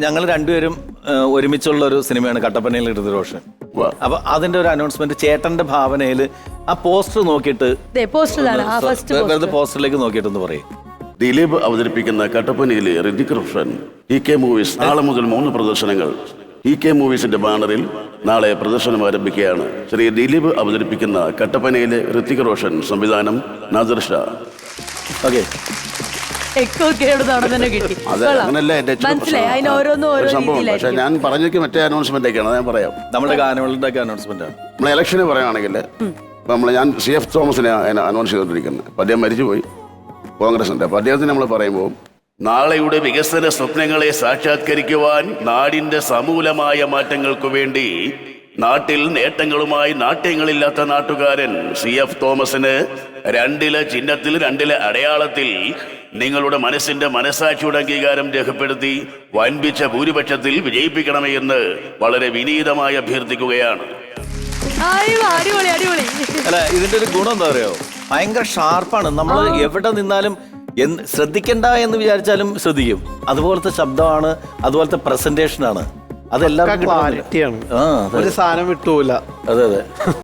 ഞങ്ങൾ രണ്ടുപേരും ഒരുമിച്ചുള്ള ഒരു സിനിമയാണ് കട്ടപ്പനയിൽ ഋതിക്. അപ്പൊ അതിന്റെ ഒരു അനൗൺസ്മെന്റ് ചേട്ടന്റെ ഭാവനയിൽ ആ പോസ്റ്റർ നോക്കിയിട്ട് വെറുതെ പോസ്റ്ററിലേക്ക് നോക്കിയിട്ടൊന്ന് പറയും. ദിലീപ് അവതരിപ്പിക്കുന്ന കട്ടപ്പനയിലെ ഋതിക് റോഷൻ TK മൂവീസ് നാളെ മുതൽ 3 പ്രദർശനങ്ങൾ. TK മൂവീസിന്റെ ബാനറിൽ നാളെ പ്രദർശനം ആരംഭിക്കുകയാണ്. ശ്രീ ദിലീപ് അവതരിപ്പിക്കുന്ന കട്ടപ്പനയിലെ ഋതിക് റോഷൻ, സംവിധാനം നാദിർ ഷാ. ഓക്കെ, അങ്ങനല്ല എന്റെ സംഭവം. പക്ഷെ ഞാൻ പറഞ്ഞേക്ക് മറ്റേ അനൗൺസ്മെന്റ് ഒക്കെയാണ്, ഞാൻ പറയാം. നമ്മുടെ ഗാനങ്ങളുടെ ഒക്കെ അനൗൺസ്മെന്റ് ആണ്. നമ്മളെ ഇലക്ഷന് പറയുകയാണെങ്കിൽ ഞാൻ CF തോമസിനെ അനൗൺസ് ചെയ്തുകൊണ്ടിരിക്കുന്നത്. അപ്പം അദ്ദേഹം മരിച്ചുപോയി, കോൺഗ്രസിന്റെ. അപ്പം അദ്ദേഹത്തിന് നമ്മൾ പറയുമ്പോൾ നാളെയുടെ വികസന സ്വപ്നങ്ങളെ സാക്ഷാത്കരിക്കുവാൻ നാടിന്റെ സമൂലമായ മാറ്റങ്ങൾക്കു വേണ്ടി നാട്ടിൽ നേട്ടങ്ങളുമായി നാട്യങ്ങളില്ലാത്ത നാട്ടുകാരൻ CF തോമസിന് 2 ചിഹ്നത്തിൽ 2 അടയാളത്തിൽ നിങ്ങളുടെ മനസ്സിന്റെ മനസാക്ഷിയുടെ അംഗീകാരം രേഖപ്പെടുത്തി വൻപിച്ച ഭൂരിപക്ഷത്തിൽ വിജയിപ്പിക്കണമേ എന്ന് വളരെ വിനീതമായി അഭ്യർത്ഥിക്കുകയാണ്. അല്ല, ഇതിന്റെ ഒരു ഗുണം എന്താ പറയുക, ഭയങ്കര ഷാർപ്പാണ്. നമ്മൾ എവിടെ നിന്നാലും ശ്രദ്ധിക്കണ്ട എന്ന് വിചാരിച്ചാലും ശ്രദ്ധിക്കും. അതുപോലത്തെ ശബ്ദമാണ്, അതുപോലത്തെ പ്രസന്റേഷൻ ആണ്. അതെല്ലാം ക്ലാരിറ്റിയാണ്, ഒരു സാധനം വിട്ടുപോയില്ല. അതെ.